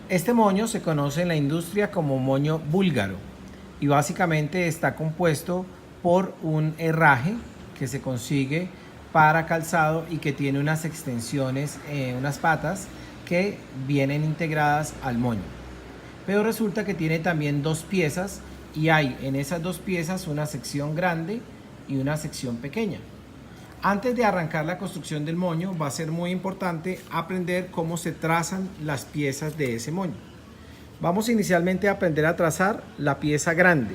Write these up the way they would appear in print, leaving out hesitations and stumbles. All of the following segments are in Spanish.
Este moño se conoce en la industria como moño búlgaro y básicamente está compuesto por un herraje que se consigue para calzado y que tiene unas extensiones, unas patas que vienen integradas al moño. Pero resulta que tiene también dos piezas y hay en esas dos piezas una sección grande y una sección pequeña. Antes de arrancar la construcción del moño va a ser muy importante aprender cómo se trazan las piezas de ese moño. Vamos inicialmente a aprender a trazar la pieza grande.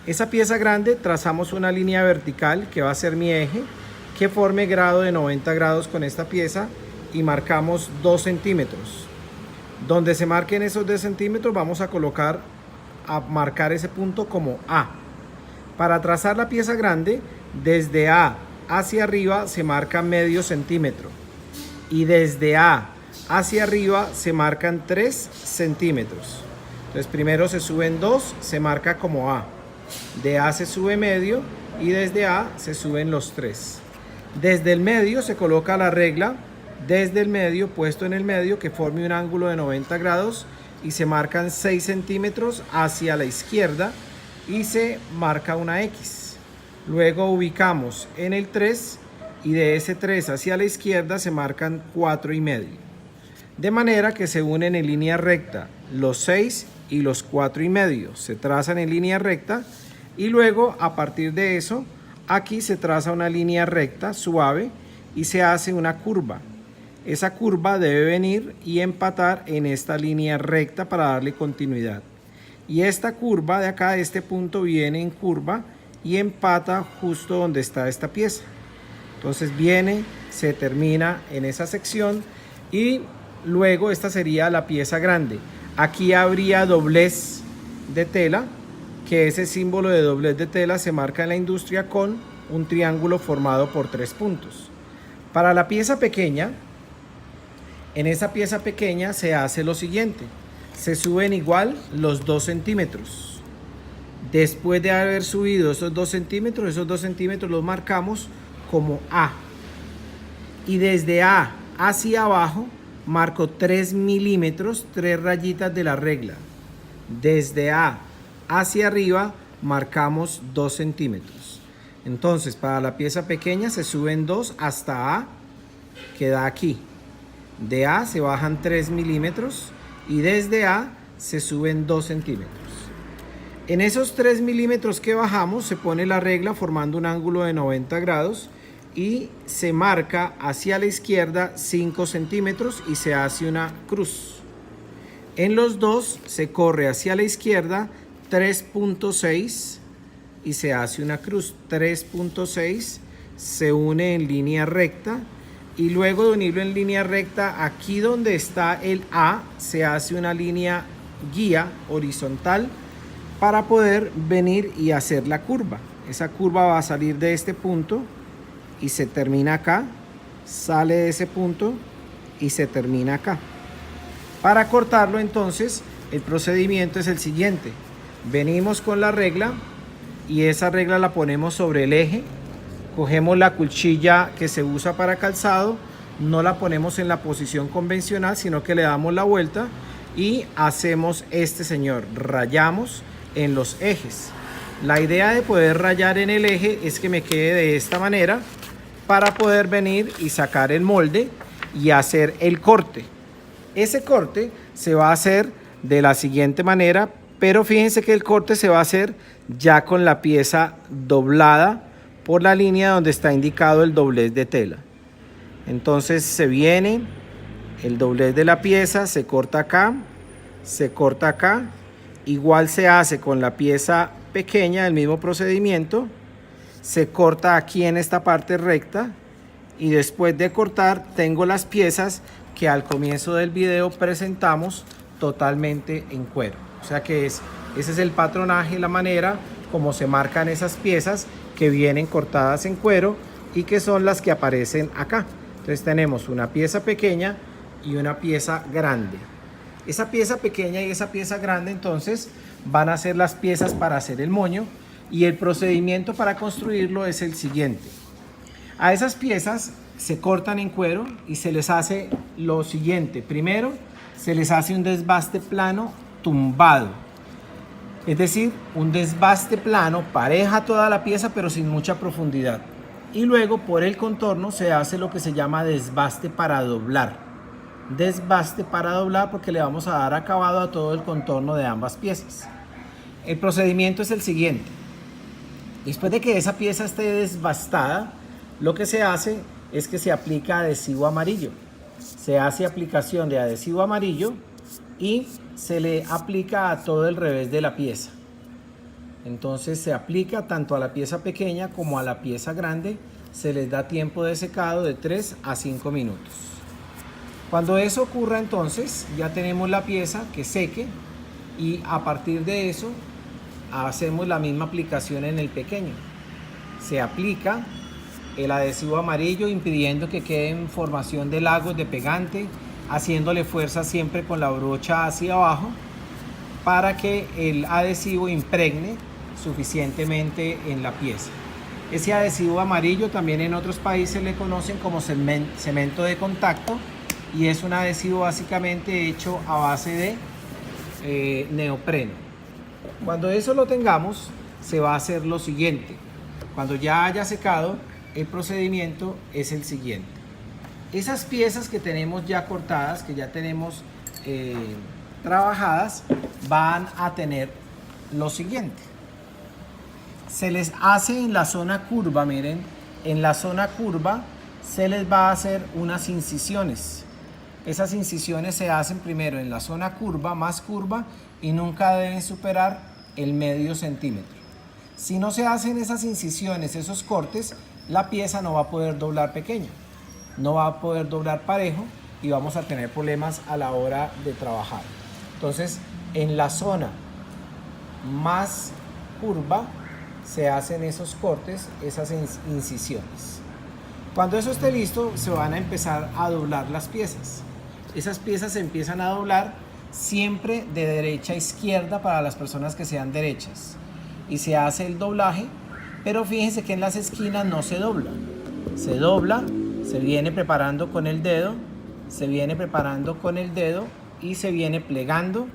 Esa pieza grande trazamos una línea vertical que va a ser mi eje, que forme grado de 90 grados con esta pieza y marcamos 2 centímetros. Donde se marquen esos 2 centímetros vamos a marcar ese punto como A. Para trazar la pieza grande, desde A hacia arriba se marca medio centímetro y desde A hacia arriba se marcan 3 centímetros. Entonces primero se suben 2, se marca como A. De A se sube medio y desde A se suben los 3. Desde el medio se coloca la regla, desde el medio, puesto en el medio, que forme un ángulo de 90 grados y se marcan 6 centímetros hacia la izquierda y se marca una X. Luego ubicamos en el 3 y de ese 3 hacia la izquierda se marcan 4 y medio. De manera que se unen en línea recta los 6 y los 4 y medio. Se trazan en línea recta y luego a partir de eso aquí se traza una línea recta suave y se hace una curva. Esa curva debe venir y empatar en esta línea recta para darle continuidad. Y esta curva de acá, este punto viene en curva y empata justo donde está esta pieza. Entonces viene, se termina en esa sección y luego esta sería la pieza grande. Aquí habría doblez de tela, que ese símbolo de doblez de tela se marca en la industria con un triángulo formado por 3 puntos. Para la pieza pequeña, en esa pieza pequeña se hace lo siguiente. Se suben igual los 2 centímetros. Después de haber subido esos 2 centímetros los marcamos como A. Y desde A hacia abajo marco 3 milímetros, 3 rayitas de la regla. Desde A hacia arriba marcamos 2 centímetros. Entonces para la pieza pequeña se suben 2 hasta A, que da aquí. De A se bajan 3 milímetros y desde A se suben 2 centímetros. En esos 3 milímetros que bajamos se pone la regla formando un ángulo de 90 grados y se marca hacia la izquierda 5 centímetros y se hace una cruz. En los dos se corre hacia la izquierda 3.6 y se hace una cruz. 3.6 se une en línea recta y luego de unirlo en línea recta, aquí donde está el A se hace una línea guía horizontal para poder venir y hacer la curva. Esa curva va a salir de este punto y se termina acá, sale de ese punto y se termina acá. Para cortarlo entonces el procedimiento es el siguiente. Venimos con la regla y esa regla la ponemos sobre el eje. Cogemos la cuchilla que se usa para calzado, no la ponemos en la posición convencional, sino que le damos la vuelta y hacemos este señor, rayamos en los ejes. La idea de poder rayar en el eje es que me quede de esta manera para poder venir y sacar el molde y hacer el corte. Ese corte se va a hacer de la siguiente manera, pero fíjense que el corte se va a hacer ya con la pieza doblada por la línea donde está indicado el doblez de tela. Entonces se viene el doblez de la pieza, se corta acá, se corta acá. Igual se hace con la pieza pequeña, el mismo procedimiento. Se corta aquí en esta parte recta y después de cortar tengo las piezas que al comienzo del video presentamos totalmente en cuero. O sea que ese es el patronaje, la manera como se marcan esas piezas que vienen cortadas en cuero y que son las que aparecen acá. Entonces tenemos una pieza pequeña y una pieza grande. Esa pieza pequeña y esa pieza grande entonces van a ser las piezas para hacer el moño y el procedimiento para construirlo es el siguiente. A esas piezas se cortan en cuero y se les hace lo siguiente. Primero se les hace un desbaste plano tumbado. Es decir, un desbaste plano, pareja toda la pieza pero sin mucha profundidad. Y luego por el contorno se hace lo que se llama desbaste para doblar. Desbaste para doblar porque le vamos a dar acabado a todo el contorno de ambas piezas. El procedimiento es el siguiente. Después de que esa pieza esté desbastada, lo que se hace es que se aplica adhesivo amarillo. Se hace aplicación de adhesivo amarillo y se le aplica a todo el revés de la pieza. Entonces se aplica tanto a la pieza pequeña como a la pieza grande. Se les da tiempo de secado de 3 a 5 minutos. Cuando eso ocurra, entonces ya tenemos la pieza que seque y a partir de eso hacemos la misma aplicación en el pequeño. Se aplica el adhesivo amarillo impidiendo que queden formación de lagos de pegante, haciéndole fuerza siempre con la brocha hacia abajo para que el adhesivo impregne suficientemente en la pieza. Ese adhesivo amarillo también en otros países le conocen como cemento de contacto y es un adhesivo básicamente hecho a base de neopreno. Cuando eso lo tengamos, se va a hacer lo siguiente. Cuando ya haya secado, el procedimiento es el siguiente. Esas piezas que tenemos ya cortadas, que ya tenemos trabajadas, van a tener lo siguiente. Se les hace en la zona curva, miren, en la zona curva se les va a hacer unas incisiones. Esas incisiones se hacen primero en la zona curva, más curva, y nunca deben superar el medio centímetro. Si no se hacen esas incisiones, esos cortes, la pieza no va a poder doblar pequeña, no va a poder doblar parejo y vamos a tener problemas a la hora de trabajar. Entonces, en la zona más curva se hacen esos cortes, esas incisiones. Cuando eso esté listo, se van a empezar a doblar las piezas. Esas piezas se empiezan a doblar siempre de derecha a izquierda para las personas que sean derechas. Y se hace el doblaje, pero fíjense que en las esquinas no se dobla. Se dobla, se viene preparando con el dedo, se viene preparando con el dedo y se viene plegando,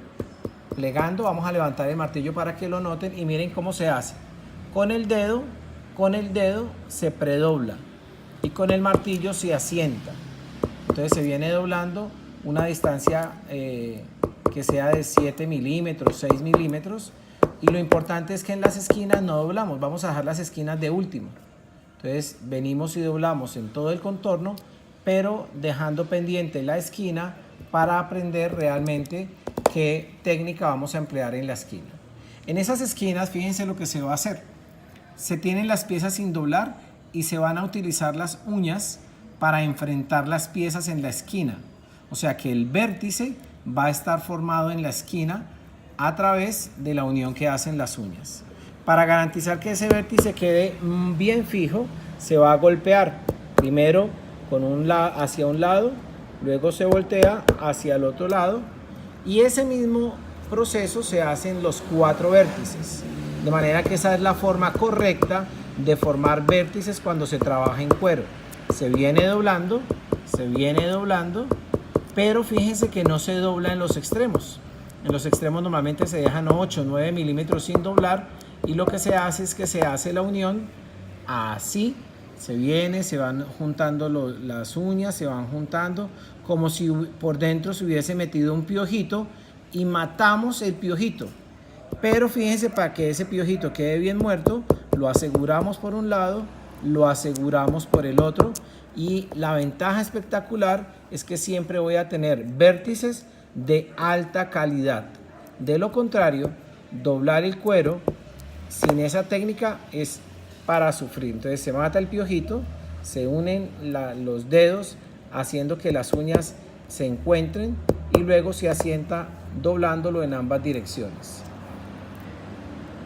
plegando. Vamos a levantar el martillo para que lo noten y miren cómo se hace. Con el dedo se predobla y con el martillo se asienta. Entonces se viene doblando una distancia que sea de 7 milímetros, 6 milímetros. Y lo importante es que en las esquinas no doblamos, vamos a dejar las esquinas de último. Entonces venimos y doblamos en todo el contorno, pero dejando pendiente la esquina para aprender realmente qué técnica vamos a emplear en la esquina. En esas esquinas, fíjense lo que se va a hacer. Se tienen las piezas sin doblar y se van a utilizar las uñas para enfrentar las piezas en la esquina. O sea que el vértice va a estar formado en la esquina a través de la unión que hacen las uñas. Para garantizar que ese vértice quede bien fijo, se va a golpear primero con hacia un lado, luego se voltea hacia el otro lado y ese mismo proceso se hace en los 4 vértices. De manera que esa es la forma correcta de formar vértices cuando se trabaja en cuero. Se viene doblando, pero fíjense que no se dobla en los extremos. En los extremos normalmente se dejan 8 o 9 milímetros sin doblar y lo que se hace es que se hace la unión así, se van juntando las uñas, se van juntando como si por dentro se hubiese metido un piojito y matamos el piojito. Pero fíjense, para que ese piojito quede bien muerto, lo aseguramos por un lado, lo aseguramos por el otro y la ventaja espectacular es que siempre voy a tener vértices de alta calidad. De lo contrario, doblar el cuero sin esa técnica es para sufrir. Entonces se mata el piojito, se unen los dedos haciendo que las uñas se encuentren y luego se asienta doblándolo en ambas direcciones.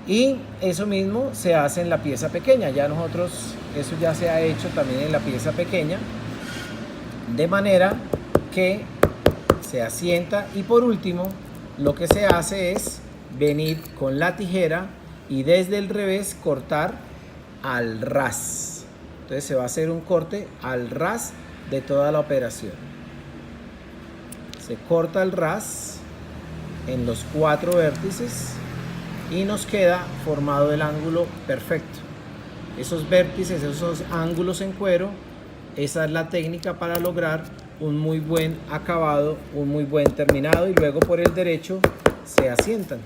Y eso mismo se hace en la pieza pequeña. Eso ya se ha hecho también en la pieza pequeña, de manera que se asienta. Y por último, lo que se hace es venir con la tijera y desde el revés cortar al ras. Entonces se va a hacer un corte al ras de toda la operación. Se corta el ras en los 4 vértices y nos queda formado el ángulo perfecto. Esos vértices, esos ángulos en cuero, esa es la técnica para lograr un muy buen acabado, un muy buen terminado, y luego por el derecho se asientan.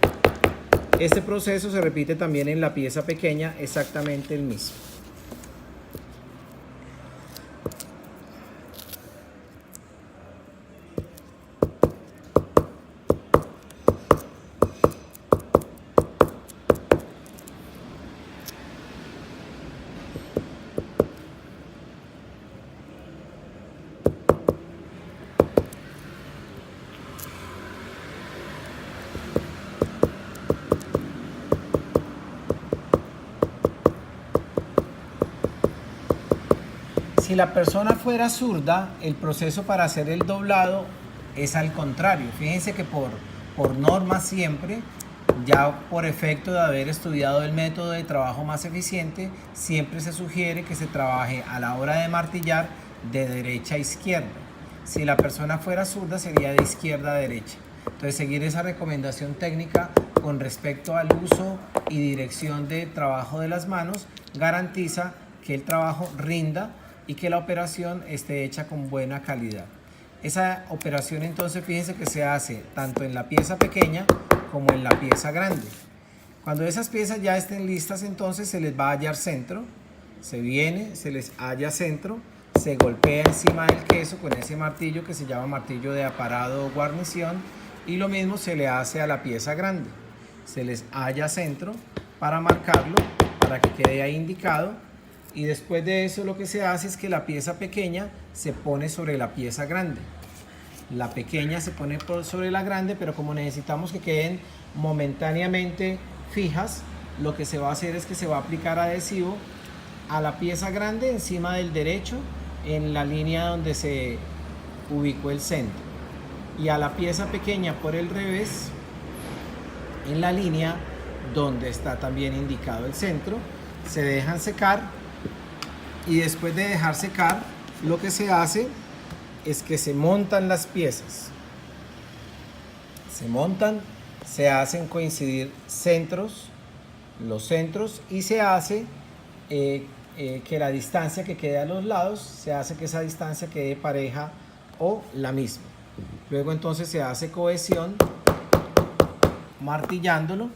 Este proceso se repite también en la pieza pequeña, exactamente el mismo. Si la persona fuera zurda, el proceso para hacer el doblado es al contrario. Fíjense que por norma siempre, ya por efecto de haber estudiado el método de trabajo más eficiente, siempre se sugiere que se trabaje a la hora de martillar de derecha a izquierda. Si la persona fuera zurda, sería de izquierda a derecha. Entonces, seguir esa recomendación técnica con respecto al uso y dirección de trabajo de las manos garantiza que el trabajo rinda y que la operación esté hecha con buena calidad. Esa operación entonces, fíjense que se hace tanto en la pieza pequeña como en la pieza grande. Cuando esas piezas ya estén listas, entonces se les va a hallar centro, se viene, se les halla centro, se golpea encima del queso con ese martillo que se llama martillo de aparado o guarnición, y lo mismo se le hace a la pieza grande. Se les halla centro para marcarlo, para que quede ahí indicado. Y después de eso lo que se hace es que la pieza pequeña se pone sobre la pieza grande. La pequeña se pone sobre la grande, pero como necesitamos que queden momentáneamente fijas, lo que se va a hacer es que se va a aplicar adhesivo a la pieza grande encima del derecho en la línea donde se ubicó el centro, y a la pieza pequeña por el revés en la línea donde está también indicado el centro. Se dejan secar. Y después de dejar secar, lo que se hace es que se montan las piezas. Se montan, se hacen coincidir centros, los centros, y se hace que la distancia que quede a los lados, se hace que esa distancia quede pareja o la misma. Luego entonces se hace cohesión martillándolo,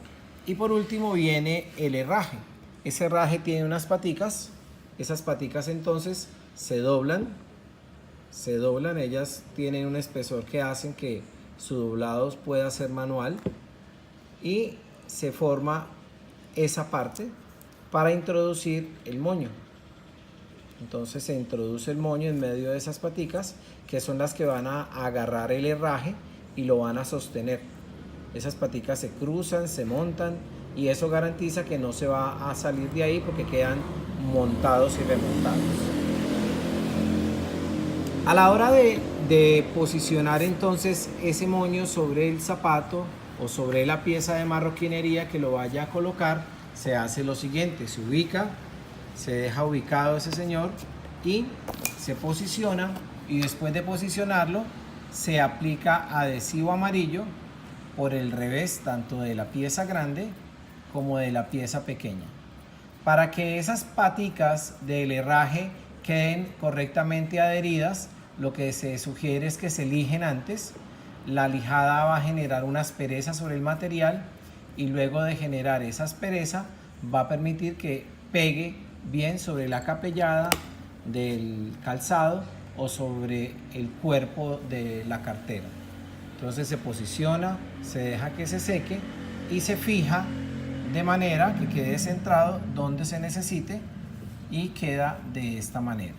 y por último viene el herraje. Ese herraje tiene unas paticas. Esas paticas entonces se doblan, ellas tienen un espesor que hacen que su doblado pueda ser manual, y se forma esa parte para introducir el moño. Entonces se introduce el moño en medio de esas paticas, que son las que van a agarrar el herraje y lo van a sostener. Esas paticas se cruzan, se montan, y eso garantiza que no se va a salir de ahí porque quedan montados y remontados. A la hora de posicionar entonces ese moño sobre el zapato o sobre la pieza de marroquinería que lo vaya a colocar, se hace lo siguiente: se ubica, se deja ubicado ese señor y se posiciona, y después de posicionarlo se aplica adhesivo amarillo por el revés tanto de la pieza grande como de la pieza pequeña. Para que esas paticas del herraje queden correctamente adheridas, lo que se sugiere es que se lijen antes. La lijada va a generar una aspereza sobre el material, y luego de generar esa aspereza va a permitir que pegue bien sobre la capellada del calzado o sobre el cuerpo de la cartera. Entonces se posiciona, se deja que se seque y se fija de manera que quede centrado donde se necesite, y queda de esta manera.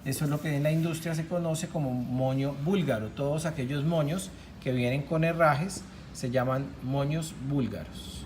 Eso es lo que en la industria se conoce como moño búlgaro. Todos aquellos moños que vienen con herrajes se llaman moños búlgaros.